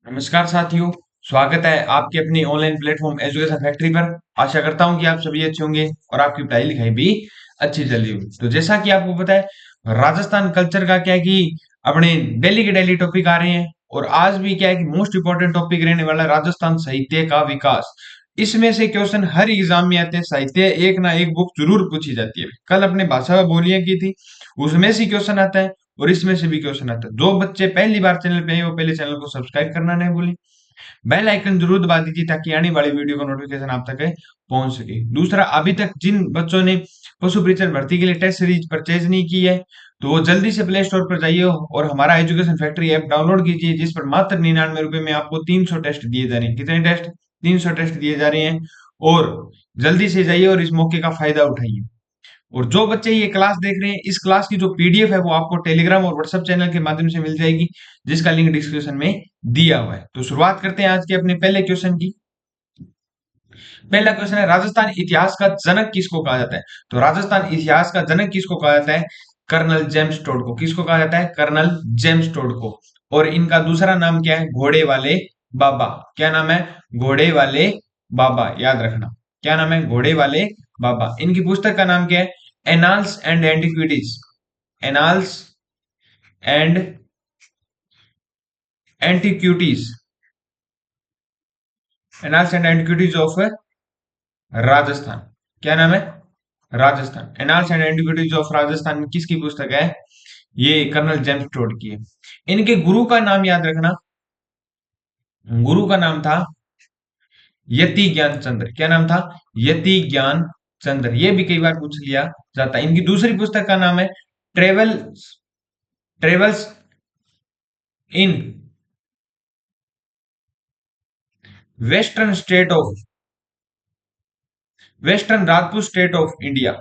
नमस्कार साथियों। स्वागत है आपके अपनी ऑनलाइन प्लेटफॉर्म एजुकेशन फैक्ट्री पर। आशा करता हूं कि आप सभी अच्छे होंगे और आपकी पढ़ाई लिखाई भी अच्छी चल रही होगी। तो जैसा कि आपको पता है, राजस्थान कल्चर का क्या है कि अपने डेली के डेली टॉपिक आ रहे हैं। और आज भी क्या है कि मोस्ट इंपॉर्टेंट टॉपिक रहने वाला है राजस्थान साहित्य का विकास। इसमें से क्वेश्चन हर एग्जाम में आते हैं। साहित्य एक ना एक बुक जरूर पूछी जाती है। कल अपने भाषा में बोलियां की थी, उसमें से क्वेश्चन आता है और इसमें से भी क्वेश्चन आता है। जो बच्चे पहली बार चैनल पे आए वो पहले चैनल को सब्सक्राइब करना नहीं भूलें। बेल आइकन जरूर दबा दीजिए ताकि आने वाली वीडियो का नोटिफिकेशन आप तक पहुंच सके। दूसरा, अभी तक जिन बच्चों ने पशु परीक्षण भर्ती के लिए टेस्ट सीरीज परचेज नहीं की है तो वो जल्दी से प्ले स्टोर पर जाइए और हमारा एजुकेशन फैक्ट्री ऐप डाउनलोड कीजिए, जिस पर मात्र 99 रुपए में आपको 300 टेस्ट दिए जा रहे हैं। कितने टेस्ट? 300 टेस्ट दिए जा रहे हैं। और जल्दी से जाइए और इस मौके का फायदा उठाइए। और जो बच्चे ये क्लास देख रहे हैं, इस क्लास की जो पीडीएफ है वो आपको टेलीग्राम और व्हाट्सएप चैनल के माध्यम से मिल जाएगी, जिसका लिंक डिस्क्रिप्शन में दिया हुआ है। तो शुरुआत करते हैं आज के अपने पहले क्वेश्चन की। पहला क्वेश्चन है, राजस्थान इतिहास का जनक किसको कहा जाता है? तो राजस्थान इतिहास का जनक किसको कहा जाता है? कर्नल जेम्स टोड को। किसको कहा जाता है? कर्नल जेम्स टोड को। और इनका दूसरा नाम क्या है? घोड़े वाले बाबा। क्या नाम है? घोड़े वाले बाबा, याद रखना। क्या नाम है? घोड़े वाले बाबा। इनकी पुस्तक का नाम क्या है? Annals and antiquities. Annals and antiquities. Annals and antiquities of Rajasthan. क्या नाम है? Rajasthan. Annals and antiquities of Rajasthan में किसकी पुस्तक है? ये कर्नल जेम्स टोड की है। इनके गुरु का नाम याद रखना। गुरु का नाम था यति ज्ञान चंद्र। क्या नाम था? यति ज्ञान चंद्र। ये भी कई बार पूछ लिया जाता है। इनकी दूसरी पुस्तक का नाम है travel travels in western state of western Rajput state of India.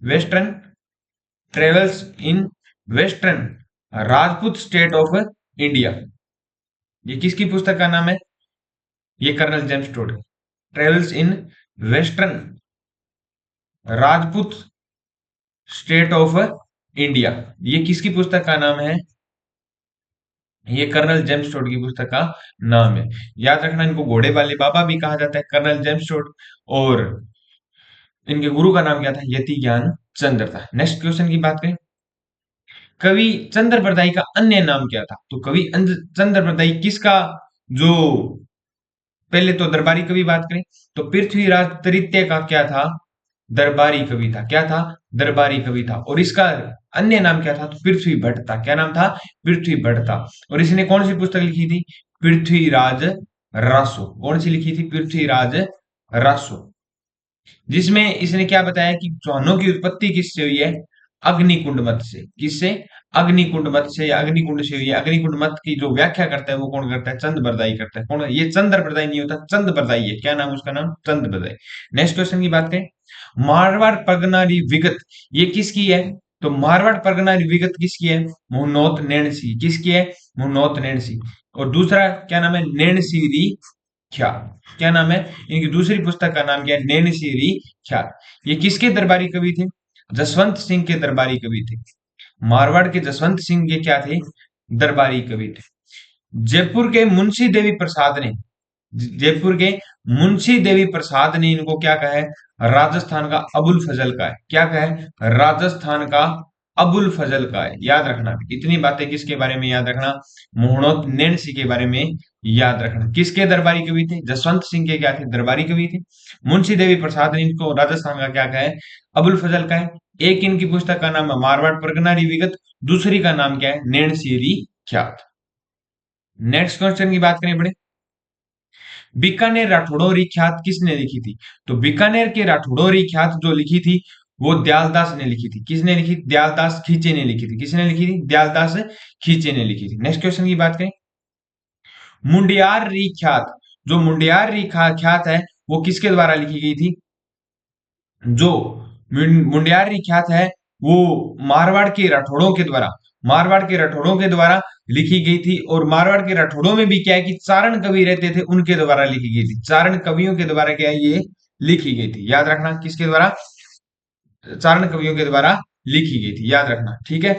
Western travels in western Rajput state of India. ये किसकी पुस्तक का नाम है? ये colonel James Tod. Travels in western Rajput state of India. ये किसकी पुस्तक का नाम है? ये कर्नल जेम्स टोड की पुस्तक का नाम है। याद रखना, इनको घोड़े वाले बाबा भी कहा जाता है, कर्नल जेम्स टोड। और इनके गुरु का नाम क्या था? यति ज्ञान चंद्र था। नेक्स्ट क्वेश्चन की बात करें, कवि चंद्र बरदाई का अन्य नाम क्या था? तो कवि चंद्र बरदाई किसका जो पहले तो दरबारी कवि बात करें तो पृथ्वीराज तृतीय का क्या था? दरबारी कवि था। क्या था? दरबारी कवि था। और इसका अन्य नाम क्या था? तो पृथ्वी भट्ट था। क्या नाम था? पृथ्वी भट्ट था। और इसने कौन सी पुस्तक लिखी थी? पृथ्वीराज रासो। कौन सी लिखी थी? पृथ्वीराज रासो। जिसमें इसने क्या बताया कि चौहानों की उत्पत्ति किससे हुई है? अग्निकुंड मत से। किससे? अग्निकुंड मत से या अग्निकुंड से हुई है। अग्निकुंड मत की जो व्याख्या करता है वो कौन करता है? चंद बरदाई करता है। कौन? ये चंद्र बरदाई नहीं होता, चंद बरदाई है। क्या नाम उसका? नाम चंद बरदाई। नेक्स्ट क्वेश्चन की बात करें, मारवाड़ परगनारी विगत ये किसकी है? तो मारवाड़ परगनारी विगत किसकी है? मुहनोत नैणसी। किसकी है? मुहनोत नैणसी। और दूसरा क्या नाम है? नैणसीरी ख्यात। क्या नाम है? इनकी दूसरी पुस्तक का नाम क्या है? नैनसीरी ख्यात। ये किसके दरबारी कवि थे? जसवंत सिंह के दरबारी कवि थे। मारवाड़ के जसवंत सिंह ये क्या थे? दरबारी कवि थे। जयपुर के मुंशी देवी प्रसाद ने जयपुर के मुंशी देवी प्रसाद ने इनको क्या कहा है? राजस्थान का अबुल फजल का है। क्या कहा है? राजस्थान का अबुल फजल का है। याद रखना, इतनी बातें किसके बारे में याद रखना? मोहनोत नैणसी के बारे में याद रखना। किसके दरबारी कवि थे? जसवंत सिंह के क्या थे? दरबारी कवि थे। मुंशी देवी प्रसाद ने इनको राजस्थान का क्या कहा है? अबुल फजल का है। एक इनकी पुस्तक का नाम है मारवाड़ परगनारी विगत, दूसरी का नाम क्या है? नैणसीरी ख्यात। नेक्स्ट क्वेश्चन की बात करें बड़े, बीकानेर राठौड़ोरी ख्यात किसने लिखी थी? तो बीकानेर के राठौड़ोरी ख्यात जो लिखी थी वो दयालदास ने लिखी थी। किसने लिखी? दयालदास खींचे ने लिखी थी। किसने लिखी थी? दयालदास खींचे ने लिखी थी। नेक्स्ट क्वेश्चन की बात करें, मुंडियार री ख्यात जो मुंडियार री ख्यात है वो किसके द्वारा लिखी गई थी? जो मुंडियारी ख्यात है वो मारवाड़ के राठौड़ों के द्वारा लिखी गई थी। और मारवाड़ के राठौड़ों में भी क्या है कि चारण कवि रहते थे, उनके द्वारा लिखी गई थी। चारण कवियों के द्वारा क्या है? ये लिखी गई थी। याद रखना, किसके द्वारा? चारण कवियों के द्वारा लिखी गई थी। याद रखना, ठीक है।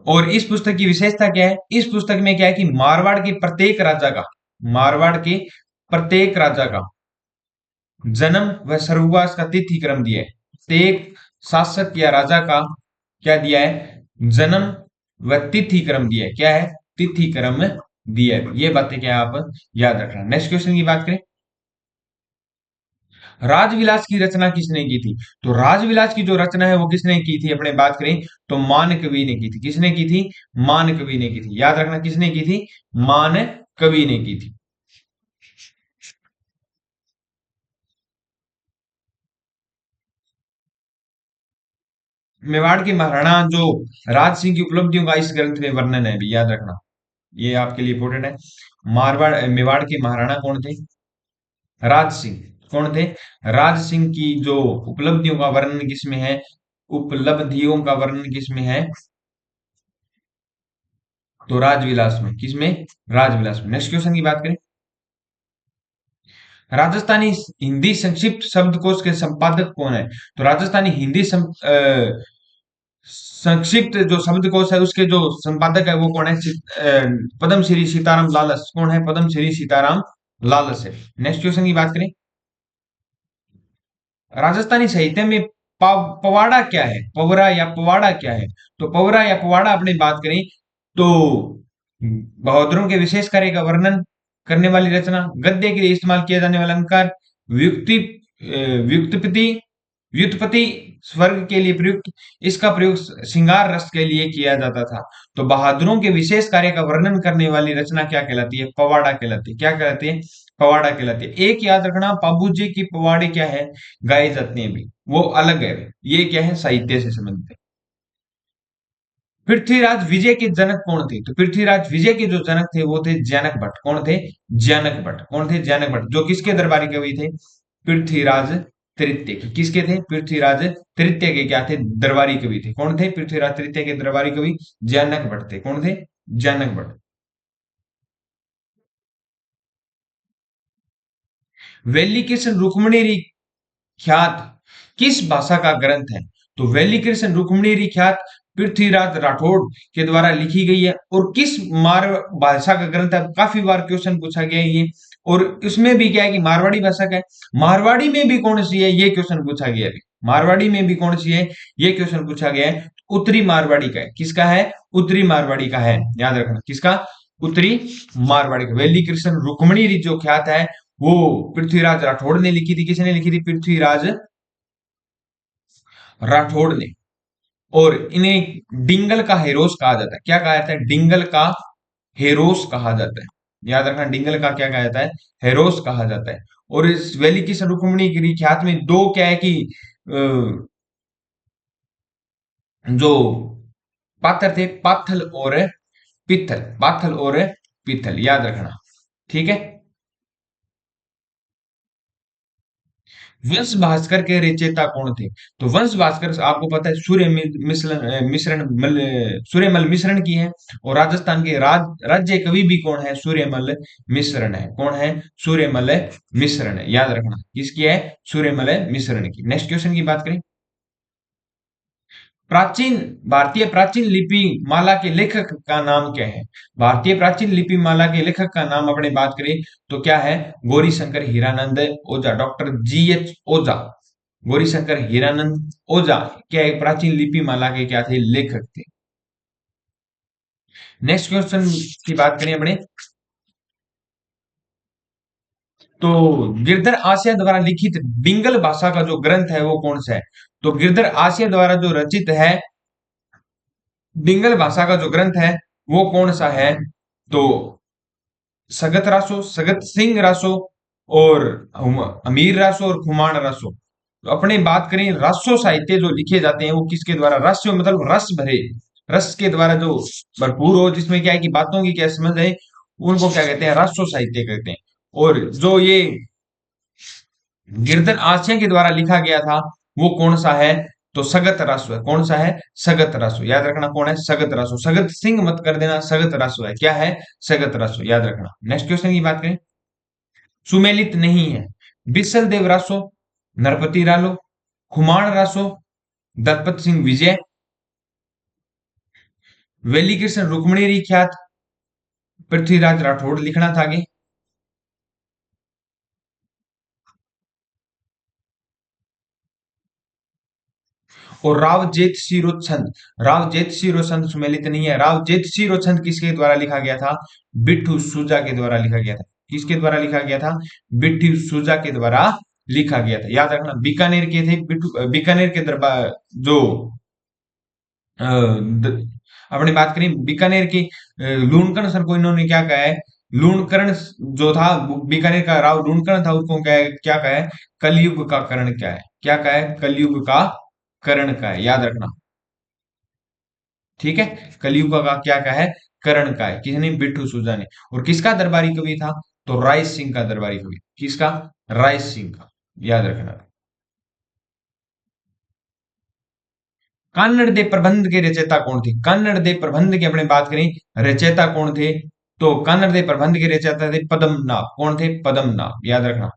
और इस पुस्तक की विशेषता क्या है? इस पुस्तक में क्या है कि मारवाड़ के प्रत्येक राजा का जन्म व सर्ववास का तिथि क्रम दिया है। प्रत्येक शासक या राजा का क्या दिया है? जन्म व तिथि क्रम दिया है। क्या है? तिथि क्रम दिया है। ये बातें क्या है आप याद रखना। नेक्स्ट क्वेश्चन की बात करें, राजविलास की रचना किसने की थी? तो राजविलास की जो रचना है वो किसने की थी अपने बात करें तो मान कवि ने की थी। किसने की थी? मान कवि ने की थी। याद रखना किसने की थी? मान कवि ने की थी। मेवाड़ के महाराणा जो राज सिंह की उपलब्धियों का इस ग्रंथ में वर्णन है भी, याद रखना ये आपके लिए इंपॉर्टेंट है। मेवाड़ के महाराणा कौन थे? राज सिंह। कौन थे? राज सिंह की जो उपलब्धियों का वर्णन किसमें है? उपलब्धियों का वर्णन किसमें है? तो राजविलास में। किसमें? राजविलास में। नेक्स्ट क्वेश्चन की बात करें, राजस्थानी हिंदी संक्षिप्त शब्दकोश के संपादक कौन है? तो राजस्थानी हिंदी संक्षिप्त जो शब्दकोश है उसके जो संपादक है वो कौन है? पद्मश्री सीताराम लालस। कौन है? पद्मश्री सीताराम लालस है। नेक्स्ट क्वेश्चन की बात करें, राजस्थानी साहित्य में पवाड़ा क्या है? पवरा या पवाड़ा क्या है? तो पवरा या पवाड़ा अपनी बात करें तो बहादुरों के विशेष कार्य का वर्णन करने वाली रचना, गद्य के लिए इस्तेमाल किया जाने वाला अलंकार, व्युक्ति व्युत्पत्ति व्युत्पत्ति स्वर्ग के लिए प्रयुक्त, इसका प्रयोग श्रृंगार रस के लिए किया जाता था। तो बहादुरों के विशेष कार्य का वर्णन करने वाली रचना क्या कहलाती है? पवाड़ा कहलाती है। क्या कहलाती है? पवाड़ा कहलाती है। एक याद रखना, बाबू जी की पवाड़े क्या है? गाए जाते हैं भी, वो अलग है। ये क्या है? साहित्य से संबंधित है। पृथ्वीराज विजय के जनक कौन थे? तो पृथ्वीराज विजय के जो जनक थे वो थे जनक भट्ट। कौन थे? जनक भट्ट। कौन थे? जनक भट्ट, जो किसके दरबारी कवि थे? पृथ्वीराज तृतीय के। किसके थे? पृथ्वीराज तृतीय के क्या थे? दरबारी कवि थे। कौन थे? पृथ्वीराज तृतीय के दरबारी कवि जनक भट्ट थे। कौन थे? जनक भट्ट। वेली कृष्ण रुक्मणी ख्यात किस भाषा का ग्रंथ है? तो वैली कृष्ण रुक्मिणी ख्यात पृथ्वीराज राठौड़ के द्वारा लिखी गई है। और किस मार भाषा का ग्रंथ है? काफी बार क्वेश्चन पूछा गया है ये। और इसमें भी क्या है कि मारवाड़ी भाषा का है। मारवाड़ी में भी कौन सी है? ये क्वेश्चन पूछा गया है। मारवाड़ी में भी कौन सी है? ये क्वेश्चन पूछा गया है। उत्तरी मारवाड़ी का है। किसका है? उत्तरी मारवाड़ी का है। याद रखना किसका? उत्तरी मारवाड़ी का। वैली कृष्ण रुक्मिणी जो ख्यात है वो पृथ्वीराज राठौड़ ने लिखी थी। किसने लिखी थी? पृथ्वीराज राठौड़ ने। और इन्हें डिंगल का हेरोस कहा जाता है। क्या कहा जाता है? डिंगल का हेरोस कहा जाता है। याद रखना डिंगल का क्या कहा जाता है? हेरोस कहा जाता है। और इस वैली की रुक्मिणी की ख्यात में दो क्या है कि जो पात्र थे, पाथल और पित्थल। पाथल और पित्थल, याद रखना। ठीक है। वंश भास्कर के रचयिता कौन थे? तो वंश भास्कर आपको पता है सूर्य मिश्रण सूर्यमल मिश्रण की है। और राजस्थान के राज्य कवि भी कौन है? सूर्यमल मिश्रण है। कौन है? सूर्यमल मिश्रण है। याद रखना किसकी है? सूर्यमल मिश्रण की। नेक्स्ट क्वेश्चन की बात करें, प्राचीन भारतीय प्राचीन लिपि माला के लेखक का नाम क्या है? भारतीय प्राचीन लिपि माला के लेखक का नाम अपने बात करें तो क्या है? गौरी शंकर हीरानंद ओझा, डॉक्टर G.H. ओझा। गौरी शंकर हीरानंद ओझा क्या है? प्राचीन लिपि माला के क्या थे? लेखक थे। नेक्स्ट क्वेश्चन की बात करें अपने तो गिरधर आसिया द्वारा लिखित डिंगल भाषा का जो ग्रंथ है वो कौन सा है? तो गिरधर आसिया द्वारा जो रचित है डिंगल भाषा का जो ग्रंथ है वो कौन सा है? तो सगत रासो, सगत सिंह रासो और अमीर रासो और खुमान रासो। तो अपने बात करें रासो साहित्य जो लिखे जाते हैं वो किसके द्वारा? रासो मतलब रस भरे, रस के द्वारा जो भरपूर हो, जिसमें क्या है कि बातों की क्या समझ है, उनको क्या कहते हैं? रासो साहित्य कहते हैं। और जो ये गिरधर आसिया के द्वारा लिखा गया था वो कौन सा है? तो सगत रासो है। कौन सा है? सगत रासो। याद रखना कौन है? सगत रासो। सगत सिंह मत कर देना, सगत रासो है। क्या है? सगत रासो। याद रखना। नेक्स्ट क्वेश्चन की बात करें, सुमेलित नहीं है, बिसल देव रासो, नरपति रालो, खुमान रासो, दलपत सिंह विजय, वेली कृष्ण रुक्मणी री ख्यात पृथ्वीराज राठौड़ लिखना था आगे। और राव जेठ शिरो छंद, राव जेठ शिरो छंद सुमेलित नहीं है। राव जेठ शिरो छंद किसके द्वारा लिखा गया था? बिट्ठू सुजा के द्वारा लिखा गया था। किसके द्वारा लिखा गया था? बिट्ठू सुजा के द्वारा लिखा गया था। याद रखना, बीकानेर के थे बिट्ठू, बीकानेर के दरबार जो अ, द- अपनी बात करें बीकानेर की, लूणकरण सर को इन्होंने क्या कहा है? लूणकरण जो था, बीकानेर का राव लूणकरण था, उसको क्या कहा है? कलयुग का करण क्या है? क्या कहा है? कलयुग का करण का है, याद रखना। ठीक है, कलयुग का क्या का है? करण का है। किसने? बिट्ठू सुजा ने। और किसका दरबारी कवि था? तो राय सिंह का दरबारी कवि। किसका? राय सिंह का, याद रखना। कन्नड़ दे प्रबंध के रचयिता कौन थे? कन्नड़ दे प्रबंध की अपने बात करें, रचयिता कौन थे? तो कन्नड़ दे प्रबंध के रचयिता थे पद्मनाभ। कौन थे? पद्मनाभ, याद रखना।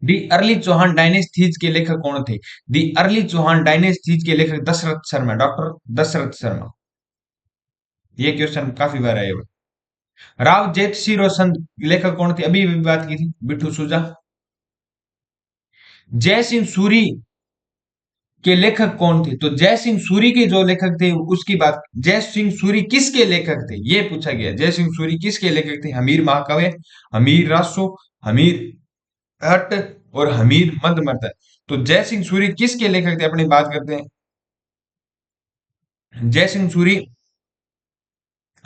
दी अर्ली चौहान डायनेस्टीज के लेखक कौन थे? दी अर्ली चौहान डायनेस्टीज के लेखक दशरथ शर्मा, डॉक्टर दशरथ शर्मा। ये क्वेश्चन काफी बार आए हुए। राव जेठसी रोशन लेखक कौन थे? अभी अभी बात की थी, बिट्ठू सुजा। जय सिंह सूरी के लेखक कौन थे? तो जय सिंह सूरी के जो लेखक थे उसकी बात, जय सिंह सूरी किसके लेखक थे ये पूछा गया। जय सिंह सूरी किसके लेखक थे? हमीर महाकाव्य, हमीर रासो, हमीर हट और हमीर मदमर्दन। तो जय सिंह सूरी किसके लेखक थे अपनी बात करते हैं। जय सिंह सूरी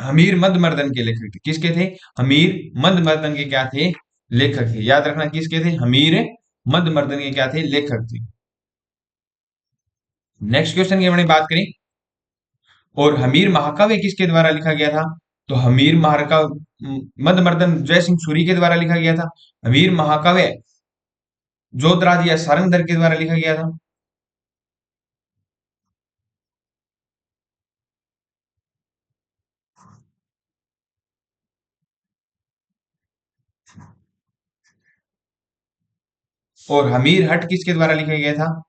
हमीर मदमर्दन के लेखक थे। किसके थे? हमीर मदमर्दन के क्या थे? लेखक थे। याद रखना, किसके थे? हमीर मदमर्दन के क्या थे? लेखक थे। नेक्स्ट क्वेश्चन की हमने बात करी, और हमीर महाकाव्य किसके द्वारा लिखा गया था? तो हमीर महाकाव्य मदमर्दन जय सिंह सूरी के द्वारा लिखा गया था। हमीर महाकाव्य जोधराज या सारंगधर के द्वारा लिखा गया था। और हमीर हट किसके द्वारा लिखा गया था?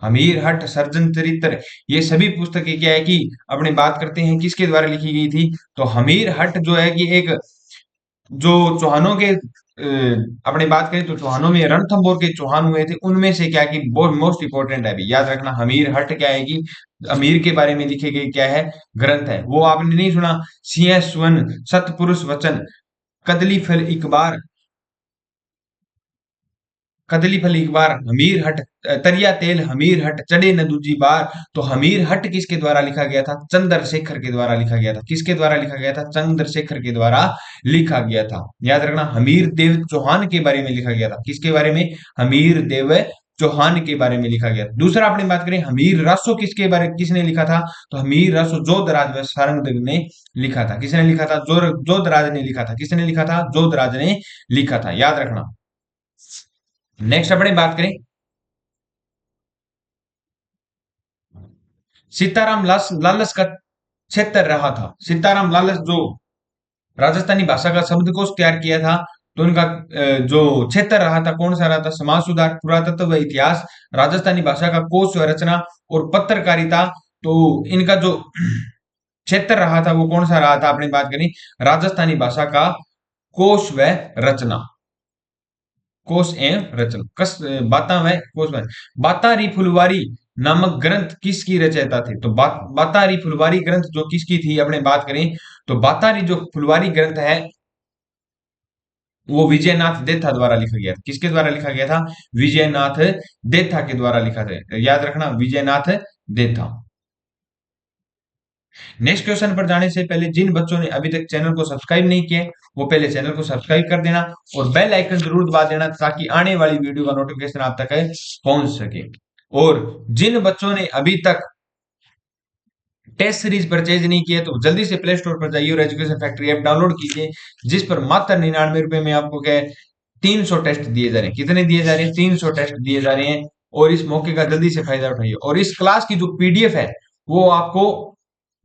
हमीर हट सर्जन चरित्र। ये सभी पुस्तकें क्या है कि अपने बात करते हैं किसके द्वारा लिखी गई थी? तो हमीर हट जो है कि एक, जो चौहानों के अपने बात करें तो चौहानों में रणथंभौर के चौहान हुए थे, उनमें से क्या कि बहुत मोस्ट इंपोर्टेंट है अभी, याद रखना। हमीर हट क्या है कि अमीर के बारे में लिखे गए क्या है? ग्रंथ है। वो आपने नहीं सुना? सिंह सुवन, सतपुरुष वचन, कदली फल इकबार, कदली फल इकबार, हमीर हट, तरिया तेल हमीर हट चढ़े न दूजी बार। तो हमीर हट किसके द्वारा लिखा गया था? चंद्रशेखर के द्वारा लिखा गया था। किसके द्वारा लिखा गया था? चंद्रशेखर के द्वारा लिखा गया था। याद रखना, हमीर देव चौहान के बारे में लिखा गया था। किसके बारे में? हमीर देव चौहान के बारे में लिखा गया था। दूसरा अपनी बात करें, हमीर रासो किसके बारे, किसने लिखा था? तो हमीर रासो जोधराज व सारंगदेव ने लिखा था। किसने लिखा था? जोधराज ने लिखा था। किसने लिखा था? जोधराज ने लिखा था, याद रखना। नेक्स्ट अपने बात करें, सीताराम लालस का क्षेत्र रहा था। सीताराम लालस जो राजस्थानी भाषा का शब्दकोश तैयार किया था, तो उनका जो क्षेत्र रहा था कौन सा रहा था? समाज सुधार, पुरातत्व व इतिहास, राजस्थानी भाषा का कोश व रचना और पत्रकारिता। तो इनका जो क्षेत्र रहा था वो कौन सा रहा था? आपने बात करी राजस्थानी भाषा का कोश व रचना, कोश एवं रचना, बाता में कोश में। बातारी फुलवारी नामक ग्रंथ किसकी रचयिता थे? तो बातारी फुलवारी ग्रंथ जो किसकी थी अपने बात करें, तो बातारी जो फुलवारी ग्रंथ है वो विजयनाथ देथा द्वारा लिखा गया था। किसके द्वारा लिखा गया था? विजयनाथ देथा के द्वारा लिखा था, याद रखना, विजयनाथ देथा। नेक्स्ट क्वेश्चन पर जाने से पहले जिन बच्चों ने अभी तक चैनल को सब्सक्राइब नहीं किया वो पहले चैनल को सब्सक्राइब कर देना और बेल आइकन जरूर दबा देना ताकि आने वाली वीडियो का नोटिफिकेशन आप तक पहुंच सके। और जिन बच्चों ने अभी तक टेस्ट सीरीज परचेज नहीं किया तो जल्दी से प्ले स्टोर पर जाइए और एजुकेशन फैक्ट्री ऐप डाउनलोड कीजिए, जिस पर मात्र 99 रुपए में आपको क्या है 300 टेस्ट दिए जा रहे हैं। कितने दिए जा रहे हैं? 300 टेस्ट दिए जा रहे हैं। और इस मौके का जल्दी से फायदा उठाइए। और इस क्लास की जो पीडीएफ है वो आपको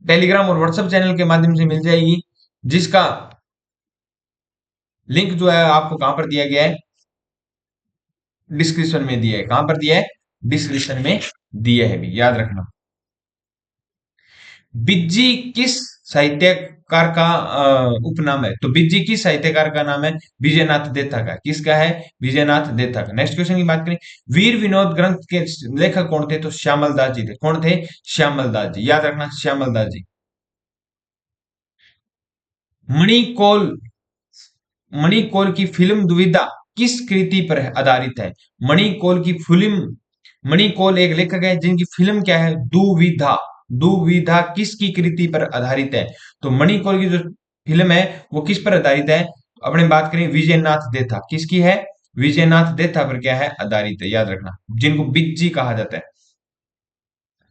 टेलीग्राम और व्हाट्सएप चैनल के माध्यम से मिल जाएगी, जिसका लिंक जो है आपको कहां पर दिया गया है? डिस्क्रिप्शन में दिया है। कहां पर दिया है? डिस्क्रिप्शन में दिया है भी, याद रखना। बिज्जी किस साहित्यकार का उपनाम है? तो बिज्जी किस साहित्यकार का नाम है? विजयनाथ देथा का। किसका है? विजयनाथ देथा का। नेक्स्ट क्वेश्चन की बात करें, वीर विनोद ग्रंथ के लेखक कौन थे? तो श्यामल दास जी थे। कौन थे? श्यामल दास जी, याद रखना, श्यामल दास जी। मणिकोल, मणिकोल की फिल्म दुविधा किस कृति पर आधारित है? मणिकोल की फिल्म, मणिकोल एक लेखक है जिनकी फिल्म क्या है? दुविधा। दुविधा किसकी कृति पर आधारित है? तो मणिकोल की जो फिल्म है वो किस पर आधारित है? अपने बात करें विजयनाथ देथा, किसकी है? विजयनाथ देथा पर क्या है? आधारित है, याद रखना, जिनको बिज्जी कहा जाता है।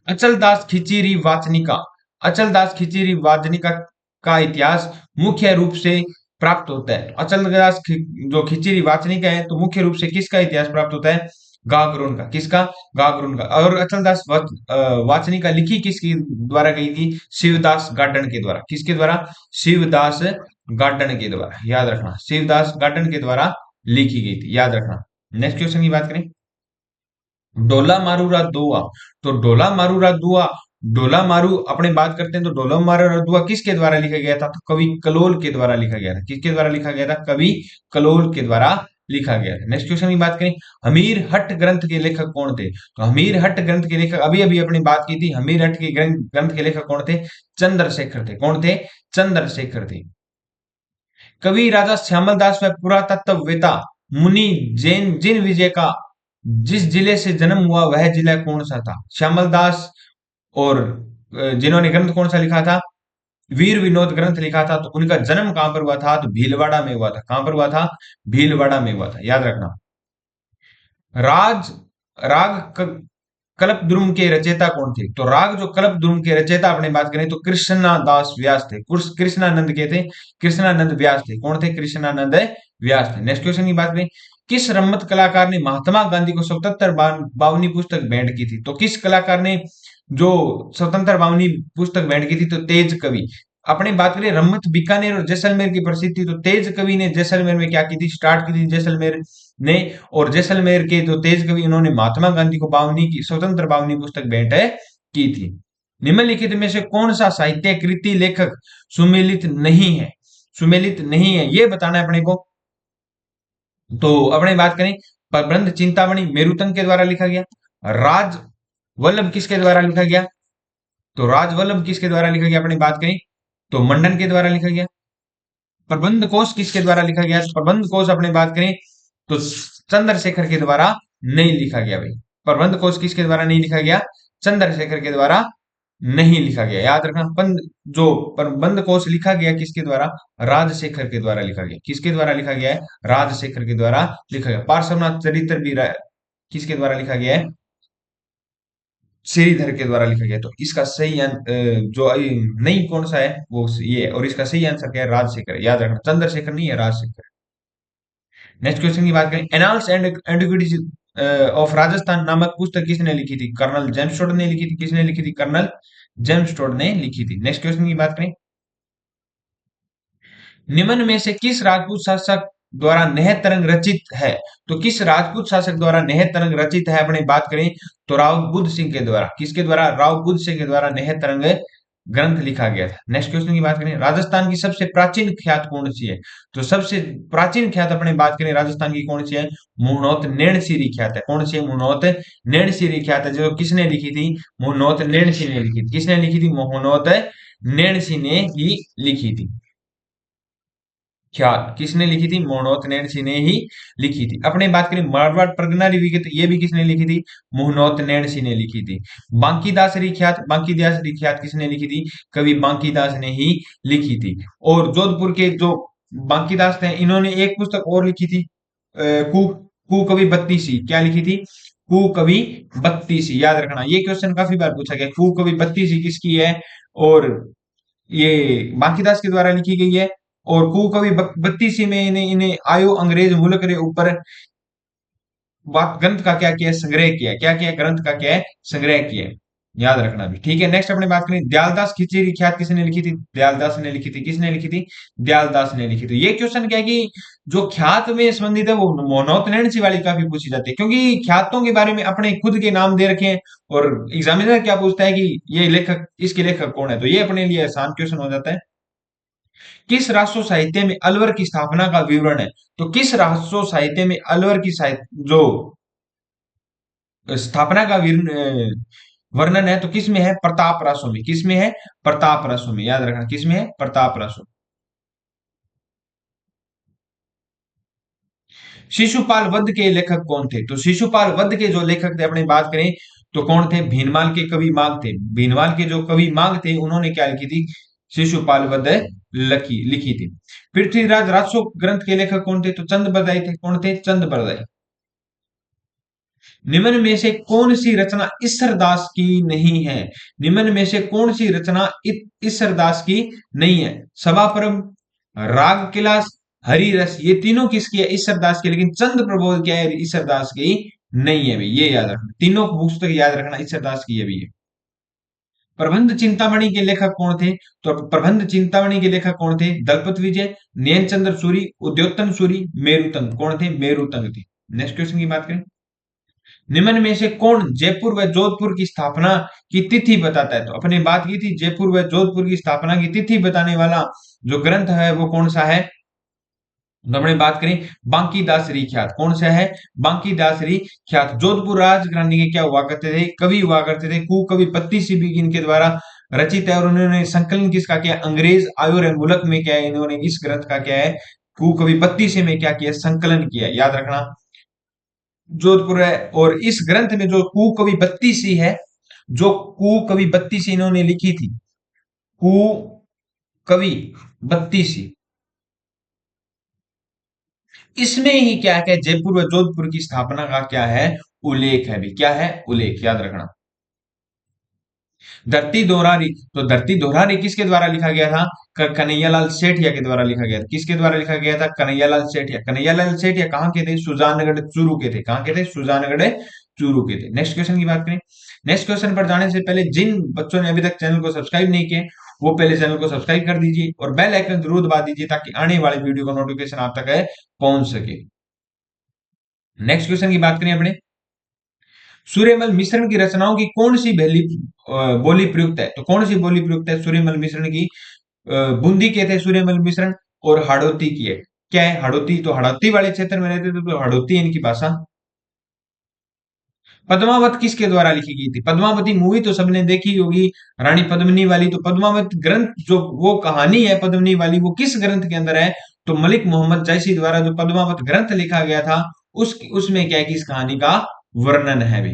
अचल दास खिचीरी वाचनिका, अचल दास खिचीरी वाचनिका का इतिहास मुख्य रूप से प्राप्त होता है। अचल दास जो खिचीरी वाचनिका है तो मुख्य रूप से किसका इतिहास प्राप्त होता है? गागरून का। किसका? गागरून का। और अचल दास वाचनिका लिखी किसके द्वारा गई थी? शिवदास गार्डन के द्वारा। किसके द्वारा? शिवदास गार्डन के द्वारा, याद रखना, शिवदास गार्डन के द्वारा लिखी गई थी, याद रखना। नेक्स्ट क्वेश्चन की बात करें, डोला मारूरा दुआ, तो डोला मारूरा दुआ, डोला मारू अपने बात करते हैं तो डोला मारूरा दुआ किसके द्वारा लिखा गया था? तो कवि कलोल के द्वारा लिखा गया था। किसके द्वारा लिखा गया था? कवि कलोल के द्वारा लिखा गया था। नेक्स्ट क्वेश्चन की बात करें, हमीर हट ग्रंथ के लेखक कौन थे? तो हमीर हट ग्रंथ के लेखक अभी अभी अपनी बात की थी, हमीर हट के ग्रंथ के लेखक कौन थे? चंद्रशेखर थे। कौन थे? चंद्रशेखर थे। कवि राजा श्यामल दास व पुरातत्ववेता मुनि जैन जिन विजय का जिस जिले से जन्म हुआ वह जिला कौन सा था? श्यामल दास और जिन्होंने ग्रंथ कौन सा लिखा था? वीर विनोद ग्रंथ लिखा था, तो उनका जन्म कहां पर हुआ था? तो भीलवाड़ा में हुआ था। कहां पर हुआ था? भीलवाड़ा में हुआ था, याद रखना। राज राग कल्पद्रुम के रचयिता कौन थे? तो राग जो कल्पद्रुम के रचयिता अपने बात करें तो कृष्णादास व्यास थे। कृष्णानंद के थे, कृष्णानंद व्यास थे। कौन थे? कृष्णानंद व्यास थे। नेक्स्ट क्वेश्चन की बात करें, किस रम्मत कलाकार ने महात्मा गांधी को स्वतंत्र बावनी पुस्तक भेंट की थी? तो किस कलाकार ने जो स्वतंत्र बावनी पुस्तक भेंट की थी? तो तेज कवि। अपने बात करें रम्मत बीकानेर और जैसलमेर की प्रसिद्ध थी, तो तेज कवि ने जैसलमेर में क्या की थी? स्टार्ट की थी जैसलमेर ने। और जैसलमेर के जो तेज कवि उन्होंने महात्मा गांधी को बावनी की स्वतंत्र बावनी पुस्तक भेंट की थी। निम्नलिखित में से कौन सा साहित्य कृति लेखक सुमेलित नहीं है? सुमेलित नहीं है ये बताना है अपने को। तो अपने बात करें, प्रबंध चिंतामणि मेरुतंग के द्वारा लिखा गया। राज वल्लभ किसके द्वारा लिखा गया? तो राज वल्लभ किसके द्वारा लिखा गया अपनी बात करें तो मंडन के द्वारा लिखा गया। प्रबंध कोश किसके द्वारा लिखा गया? प्रबंध कोश अपने बात करें तो चंद्रशेखर के द्वारा नहीं लिखा गया भाई। प्रबंध कोश किसके द्वारा नहीं लिखा गया? चंद्रशेखर के द्वारा नहीं लिखा गया, याद रखना। जो प्रबंध कोश लिखा गया किसके द्वारा? राजशेखर के द्वारा लिखा गया। किसके द्वारा लिखा गया है? राजशेखर के द्वारा लिखा गया। पार्श्वनाथ चरित्र भी किसके द्वारा लिखा गया है? श्रीधर के द्वारा लिखा गया। तो इसका सही जो नहीं कौन सा है वो ये है, और इसका सही आंसर क्या है? राजशेखर है, याद रखना, चंद्रशेखर नहीं है, राजशेखर। नेक्स्ट क्वेश्चन की बात करें, annals and antiquities of Rajasthan नामक पुस्तक किसने लिखी थी? कर्नल जेम्स टोड ने लिखी थी। किसने लिखी थी? कर्नल जेम्स टोड ने लिखी थी। नेक्स्ट क्वेश्चन की बात करें, निम्न में से किस राजपूत शासक द्वारा नह तरंग रचित है? तो किस राजपूत शासक द्वारा नह तरंग रचित है अपनी बात करें तो राव बुद्ध सिंह के द्वारा। किसके द्वारा? राव बुद्ध सिंह के द्वारा नह तरंग ग्रंथ लिखा गया था। नेक्स्ट क्वेश्चन की बात करें, राजस्थान की सबसे प्राचीन ख्यात कौन सी है? तो सबसे प्राचीन ख्यात अपने बात करें राजस्थान की कौन सी है? मुहनोत नैणसीरी ख्यात है। कौन सी है? मुहनोत नैणसीरी ख्यात है, जो किसने लिखी थी? मुहनोत नैणसी ने लिखी थी। किसने लिखी थी? मुहनोत नैणसी ने ही लिखी थी। ख्याल किसने लिखी थी? मोहनोत नैणसी ने ही लिखी थी। अपने बात करें मारवाड़ परगना लिपि, तो ये भी किसने लिखी थी? मोहनोत नैणसी ने लिखी थी। बांकीदासरी ख्यात, बांकीदासरी ख्यात किसने लिखी थी? कवि बांकीदास ने ही लिखी थी। और जोधपुर के जो बांकीदास थे इन्होंने एक पुस्तक और लिखी थी, कु कवि बत्तीसी। क्या लिखी थी? कु कवि बत्तीसी, याद रखना, ये क्वेश्चन काफी बार पूछा गया। कु कवि बत्तीसी किसकी है? और ये बांकीदास के द्वारा लिखी गई है। और कवि बत्तीसी में इन्हें इन्हें आयो अंग्रेज मुल्क रे ऊपर बात ग्रंथ का क्या किया? संग्रह किया। क्या किया? ग्रंथ का क्या है? संग्रह किया। याद रखना भी, ठीक है। नेक्स्ट अपने बात करें, दयालदास खिचड़ी ख्यात किसने लिखी थी? दयालदास ने लिखी थी। किसने लिखी थी? दयालदास ने लिखी थी। ये क्वेश्चन क्या है कि जो ख्यात में संबंधित है वो मोनोत्तरण सी वाली काफी पूछी जाती है, क्योंकि ख्यातों के बारे में अपने खुद के नाम दे रखे हैं, और एग्जामिनर क्या पूछता है कि ये लेखक, इसके लेखक कौन है, तो ये अपने लिए आसान क्वेश्चन हो जाता है। किस राष्ट्र साहित्य में अलवर की स्थापना का विवरण है? तो किस राष्ट्र साहित्य में अलवर की साहित्य जो स्थापना का वर्णन है, तो किसमें है? प्रताप रासो में। किसमें है? प्रताप रासो में, याद रखना किसमें है? प्रताप रासो। शिशुपाल वध के लेखक कौन थे? तो शिशुपाल वध के जो लेखक थे, अपनी बात करें तो कौन थे? भीनमाल के कवि माघ थे। भीनमाल के जो कवि माघ थे, उन्होंने क्या लिखी थी? शिशुपाल वध लिखी लिखी थी। पृथ्वीराज राजसो ग्रंथ के लेखक कौन थे? तो चंद बरदाई थे। कौन थे? चंद बरदाई। निम्न में से कौन सी रचना ईसरदास की नहीं है? निम्न में से कौन सी रचना ईसरदास की नहीं है? सभा परम, राग किलास, हरि रस, ये तीनों किसकी है? ईसरदास की। लेकिन चंद प्रबोध क्या है? ईसरदास की नहीं है भाई, ये याद रखना। तीनों पुस्तक याद रखना ईसरदास की है भैया। प्रबंध चिंतामणि के लेखक कौन थे? तो प्रबंध चिंतामणि के लेखक कौन थे? दलपत विजय, नयन चंद्र सूरी, उद्योतन सूरी, मेरुतंग। कौन थे? मेरुतंग थे। नेक्स्ट क्वेश्चन की बात करें, निम्न में से कौन जयपुर व जोधपुर की स्थापना की तिथि बताता है? तो अपने बात की थी जयपुर व जोधपुर की स्थापना की तिथि बताने वाला जो ग्रंथ है वो कौन सा है? तो अपने बात करें, बांकी दासरी ख्यात। कौन सा है? बांकी दासरी ख्यात। जोधपुर राजघराने के क्या हुआ करते थे? कवि हुआ करते थे। कुकवि पत्ती सिंह इनके द्वारा रचित है, और उन्होंने संकलन किसका किया? अंग्रेज आयुर मुल्क में क्या है, इन्होंने इस ग्रंथ का क्या है? कुकवि पत्ती सिंह में क्या किया? संकलन किया, याद रखना। जोधपुर है। और इस ग्रंथ में जो कुकवि बत्तीसी है, जो कुकवि बत्तीसी इन्होंने लिखी थी, कुकवि बत्तीसी, इसमें ही क्या क्या जयपुर व जोधपुर की स्थापना का क्या है? उल्लेख है भी। क्या है? उल्लेख, याद रखना। धरती दोहरारी, तो धरती दोहरारी किसके द्वारा लिखा गया था? कन्हैयालाल सेठिया के द्वारा लिखा गया था। किसके द्वारा लिखा गया था? कन्हैयालाल सेठिया। कन्हैयालाल सेठिया कहाँ के थे? सुजानगढ़ चूरू के थे। कहाँ के थे? सुजानगढ़ चूरू के थे। नेक्स्ट क्वेश्चन की बात करें, नेक्स्ट क्वेश्चन पर जाने से पहले जिन बच्चों ने अभी तक चैनल को सब्सक्राइब नहीं किए, वो पहले चैनल को सब्सक्राइब कर दीजिए और बेल आइकन जरूर दबा दीजिए, ताकि आने वाले वीडियो का नोटिफिकेशन आप तक पहुंच सके। नेक्स्ट क्वेश्चन की बात करें अपने, सूर्यमल मिश्रण की रचनाओं की कौन सी बोली प्रयुक्त है? तो कौन सी बोली प्रयुक्त है सूर्यमल मिश्रण की? बूंदी के थे सूर्यमल मिश्रण, और हाड़ौती की है। क्या है? हाड़ौती। तो हाड़ौती वाले क्षेत्र में रहते थे, तो हाड़ौती इनकी भाषा। पद्मावत किसके द्वारा लिखी गई थी? पद्मावती मूवी तो सबने देखी होगी, रानी पद्मिनी वाली। तो पद्मावत ग्रंथ जो वो कहानी है पद्मिनी वाली, वो किस ग्रंथ के अंदर है? तो मलिक मोहम्मद जैसी द्वारा जो पद्मावत ग्रंथ लिखा गया था, उसमें क्या है कि इस कहानी का वर्णन है भी।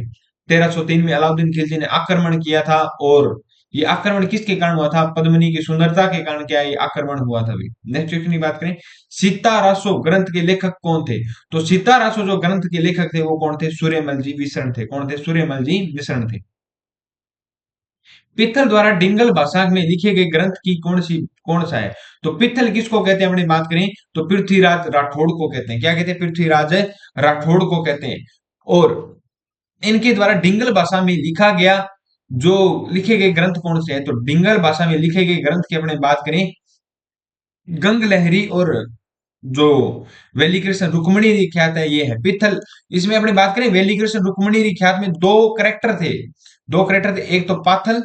1303 में अलाउद्दीन खिलजी ने आक्रमण किया था, और ये आक्रमण किसके कारण हुआ था? पद्मिनी की सुंदरता के कारण क्या है ये आक्रमण हुआ था भी। नेक्स्ट क्वेश्चन की बात करें, सीतारासो ग्रंथ के लेखक कौन थे? तो सीतारासो जो ग्रंथ के लेखक थे वो कौन थे? सूर्यमल जी मिश्रण थे। कौन थे? सूर्यमल जी मिश्रण थे। पित्थल द्वारा डिंगल भाषा में लिखे गए ग्रंथ की कौन सा है? तो पित्थल किसको कहते हैं? अपनी बात करें तो पृथ्वीराज राठौड़ को कहते हैं। क्या कहते हैं? पृथ्वीराज राठौड़ को कहते हैं। और इनके द्वारा डिंगल भाषा में लिखा गया जो लिखे गए ग्रंथ कौन से हैं? तो डिंगल भाषा में लिखे गए ग्रंथ की अपने बात करें, गंग लहरी और जो वेली कृष्ण रुक्मणी ख्यात है, ये है पित्थल। इसमें अपनी बात करें, वेली कृष्ण रुक्मणी ख्यात में दो करेक्टर थे। दो करेक्टर थे, एक तो पाथल,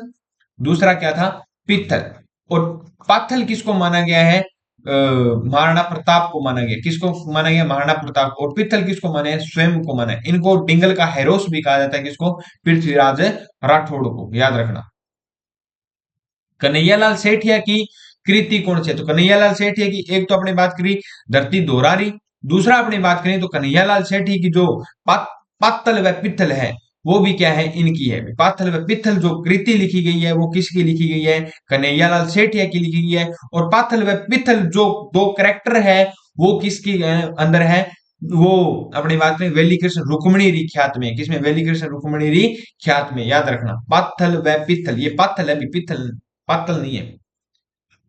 दूसरा क्या था? पित्थल। और पाथल किसको माना गया है? महाराणा प्रताप को माना गया। किसको माना गया? महाराणा प्रताप को। और पित्थल किसको माना है? स्वयं को माना है। इनको डिंगल का हेरोस भी कहा जाता है। किसको? पृथ्वीराज राठौड़ को, याद रखना। कन्हैयालाल सेठिया की कृति कौन सी है? तो कन्हैयालाल सेठिया की एक तो आपने बात करी धरती दोहरारी, दूसरा आपने बात करी तो कन्हैयालाल सेठी की जो पातल व पित्तल है, वो भी क्या है? इनकी है। पातल व पित्तल जो कृति लिखी गई है वो किसकी लिखी गई है? कन्हैयालाल सेठिया की लिखी गई है। और पातल व पित्तल जो दो करेक्टर है वो किसकी अंदर है? वो अपनी बात में वेली कृष्ण रुक्मणी ख्यात में। किसमें? वेली कृष्ण रुक्मणी ख्यात में, याद रखना। पाथल व पित्तल, ये पाथल है भी, पित्तल पाथल नहीं है।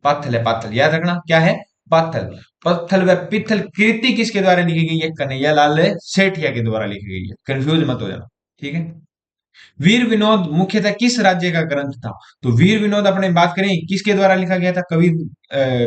पाथल है, पाथल, याद रखना क्या है? पाथल। पत्थल व पित्थल कृति किसके द्वारा लिखी गई है? कन्हैया लाल सेठिया के द्वारा लिखी गई है। कंफ्यूज मत हो जाना, ठीक है। वीर विनोद मुख्यतः किस राज्य का ग्रंथ था? तो वीर विनोद अपने बात करें किसके द्वारा लिखा गया था?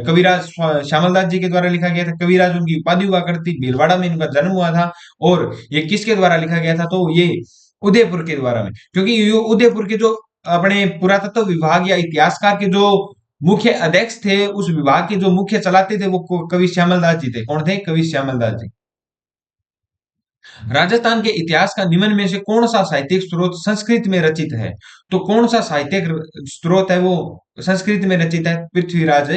कविराज श्यामलदास जी के द्वारा लिखा गया था। कविराज उनकी उपाधि हुआ करती, भीलवाड़ा में इनका जन्म हुआ था। और ये किसके द्वारा लिखा गया था? तो ये उदयपुर के द्वारा में, क्योंकि ये उदयपुर के जो अपने पुरातत्व विभाग या इतिहासकार के जो मुख्य अध्यक्ष थे, उस विभाग के जो मुख्य चलाते थे, वो कवि श्यामलदास जी थे। कौन थे? कवि श्यामलदास जी। राजस्थान के इतिहास का निम्न में से कौन सा साहित्यिक स्रोत संस्कृत में रचित है? तो कौन सा साहित्यिक स्रोत है वो संस्कृत में रचित है? पृथ्वीराज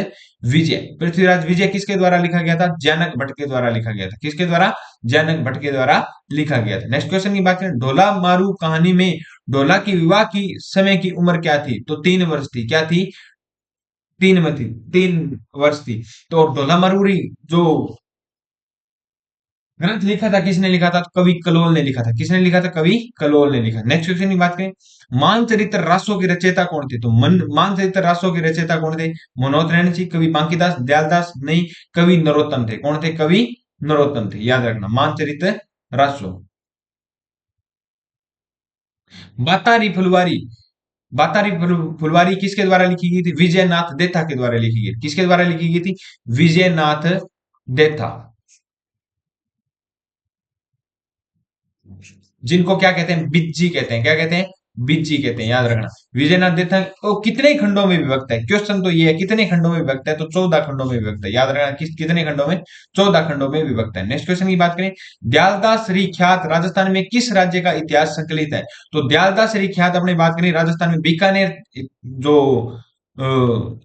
विजय। पृथ्वीराज विजय किसके द्वारा लिखा गया था? जैनक भट्ट के द्वारा लिखा गया था। किसके द्वारा? जैनक भट्ट के द्वारा लिखा गया था। नेक्स्ट क्वेश्चन की बात करें, ढोला मारू कहानी में ढोला की विवाह की समय की उम्र क्या थी? तो 3 वर्ष थी। क्या थी? 3 वर्ष थी। तो ढोला मारूरी जो ग्रंथ लिखा था, किसने लिखा था? तो कवि कलोल ने लिखा था। किसने लिखा था? कवि कलोल ने लिखा। नेक्स्ट क्वेश्चन की बात करें, मानचरित्र रासों के रचयिता कौन थे? तो मानचरित्र रासों के रचयिता कौन थे? मनोहर रैण जी, कवि बांकीदास, दयालदास, नहीं, कवि नरोत्तम थे। कौन थे? कवि नरोत्तम थे। याद रखना, मानचरित्र रासो। बातारी फुलवारी, फुलवारी किसके द्वारा लिखी गई थी? विजयनाथ देथा के द्वारा लिखी गई। किसके द्वारा लिखी गई थी? विजयनाथ देथा, जिनको क्या कहते हैं? बिज्जी कहते हैं। क्या कहते हैं? बिज्जी कहते हैं। याद रखना, विजयनाथ देथा को कितने खंडों में विभक्त है? क्वेश्चन तो ये है, कितने खंडों में विभक्त है? तो 14 खंडों में विभक्त है। याद रखना, कितने खंडों में? 14 खंडों में विभक्त है। नेक्स्ट क्वेश्चन की बात करें, दयालदास श्री ख्यात राजस्थान में किस राज्य का इतिहास संकलित है? तो दयालदास श्री ख्यात अपनी बात करें राजस्थान में बीकानेर, जो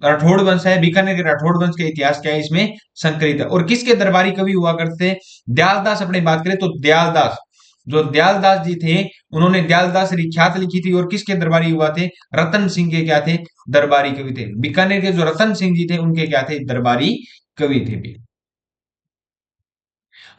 राठौड़ वंश है, बीकानेर के राठौड़ वंश के इतिहास क्या है इसमें संकलित है। और किसके दरबारी कवि हुआ करते थे? दयालदास अपनी बात करें तो दयालदास, जो दयालदास जी थे, उन्होंने दयालदास ख्यात लिखी थी। और किसके दरबारी हुआ थे? रतन सिंह के क्या थे? दरबारी कवि थे। बीकानेर के जो रतन सिंह जी थे, उनके क्या थे? दरबारी कवि थे भी।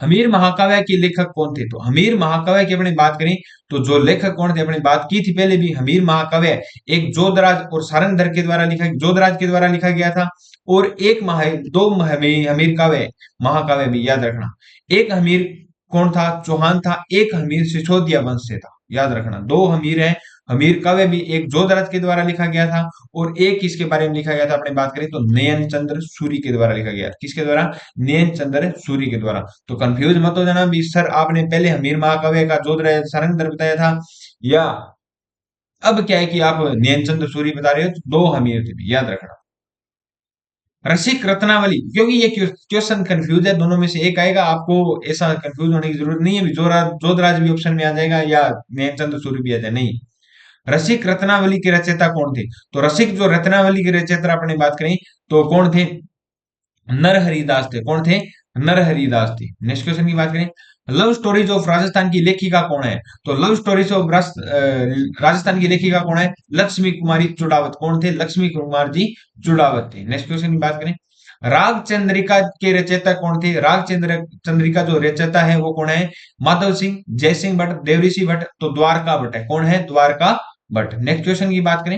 हमीर महाकाव्य के लेखक कौन थे? तो हमीर महाकाव्य की अपनी बात करें तो जो लेखक कौन थे, अपनी बात की थी पहले भी। हमीर महाकाव्य एक जोधराज और सारंगधर के द्वारा लिखा, जोधराज के द्वारा लिखा गया था। और एक दो हमीर काव्य, महाकाव्य भी। याद रखना, एक हमीर कौन था? चौहान था। एक हमीर सिसोदिया वंश से था। याद रखना, दो हमीर हैं। हमीर काव्य भी एक जोधराज के द्वारा लिखा गया था, और एक किसके बारे में लिखा गया था? अपने बात करें तो नयन चंद्र सूरी के द्वारा लिखा गया। किसके द्वारा? नयन चंद्र सूरी के द्वारा। तो कंफ्यूज मत हो जाना भी, सर आपने पहले हमीर महाकाव्य का जोधराज सारंगधर बताया था, या अब क्या है कि आप नयन चंद्र सूरी बता रहे हो? तो दो हमीर थे, याद रखना। रसिक रत्नावली, क्योंकि ये क्वेश्चन कंफ्यूज है, दोनों में से एक आएगा। आपको ऐसा कंफ्यूज होने की जरूरत नहीं है, जोधराज भी ऑप्शन में आ जाएगा या नैनचंद्र सूरी भी आ जाए, नहीं। रसिक रत्नावली के रचयिता कौन थे? तो रसिक जो रत्नावली के रचयिता अपने बात करें तो कौन थे? नरहरिदास थे। कौन थे? नरहरिदास थे। नेक्स्ट क्वेश्चन की बात करें, लव स्टोरीज ऑफ राजस्थान की लेखिका कौन है? तो लव स्टोरीज ऑफ राजस्थान की लेखिका कौन है? लक्ष्मी कुमारी चुड़ावत। कौन थे? लक्ष्मी कुमार जी चुड़ावत थे। नेक्स्ट क्वेश्चन की बात करें, राग चंद्रिका के रचयिता कौन थे? चंद्रिका जो रचयिता है वो कौन है? माधव सिंह, जयसिंह भट्ट, देवऋषि भट्ट, तो द्वारका भट्ट है। कौन है? द्वारका भट्ट। नेक्स्ट क्वेश्चन की बात करें,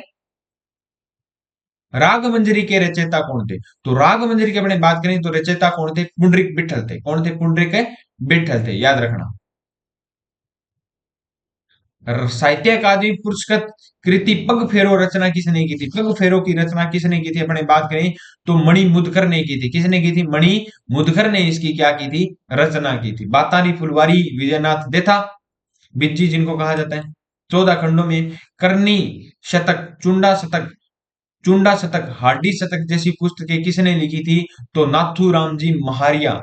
राग मंजरी के रचयिता कौन थे? तो राग मंजरी की अपने बात करें तो रचयिता कौन थे? पुंडरीक विठल थे। कौन थे? पुंडरीक विठल थे। याद रखना, साहित्य अकादमी पुरस्कृत कृति पग फेरो रचना किसने की थी? पग फेरो की रचना किसने की थी? अपने बात करें तो मणि मुदकर ने की थी। किसने की थी? मणि मुदकर ने इसकी क्या की थी? रचना की थी। बातारी फुलवारी विजयनाथ देथा, बिज्जी जिनको कहा जाता है। 14 खंडों में करनी शतक, चुंडा शतक, हाडी शतक जैसी पुस्तकें किसने लिखी थी? तो नाथूराम जी महारिया,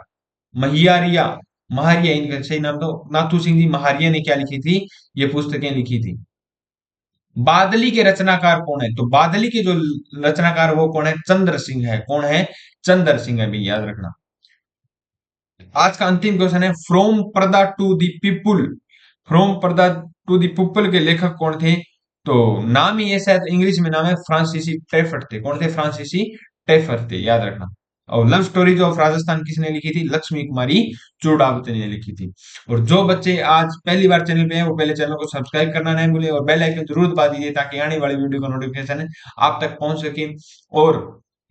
महियारिया, महारिया इनका सही नाम। तो नाथू सिंह जी महारिया ने क्या लिखी थी? ये पुस्तकें लिखी थी। बादली के रचनाकार कौन है? तो बादली के जो रचनाकार वो कौन है? चंद्र सिंह है। कौन है? चंद्र सिंह है भी, याद रखना। आज का अंतिम क्वेश्चन है, फ्रॉम पर्दा टू दी पीपुल, फ्रॉम पर्दा टू दी पीपल के लेखक कौन थे? तो नाम ही ऐसा है, तो इंग्लिश में नाम है, फ्रांसीसी टेफर्ट थे। कौन थे? फ्रांसीसी टेफर्ट थे। याद रखना। और लव स्टोरीज ऑफ राजस्थान किसने लिखी थी? लक्ष्मी कुमारी चुड़ावत ने लिखी थी। और जो बच्चे आज पहली बार चैनल पे हैं, वो पहले चैनल को सब्सक्राइब करना नहीं भूले, और बेल आइकन जरूर दबा दीजिए, ताकि आने वाली वीडियो का नोटिफिकेशन आप तक पहुंच सके। और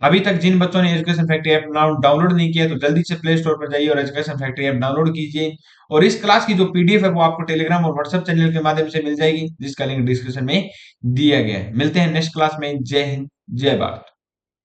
अभी तक जिन बच्चों ने एजुकेशन फैक्ट्री ऐप डाउनलोड नहीं किया तो जल्दी से प्ले स्टोर पर जाइए और एजुकेशन फैक्ट्री ऐप डाउनलोड कीजिए। और इस क्लास की जो पीडीएफ है वो आपको टेलीग्राम और व्हाट्सएप चैनल के माध्यम से मिल जाएगी, जिसका लिंक डिस्क्रिप्शन में दिया गया है। मिलते हैं नेक्स्ट क्लास में। जय हिंद, जय भारत।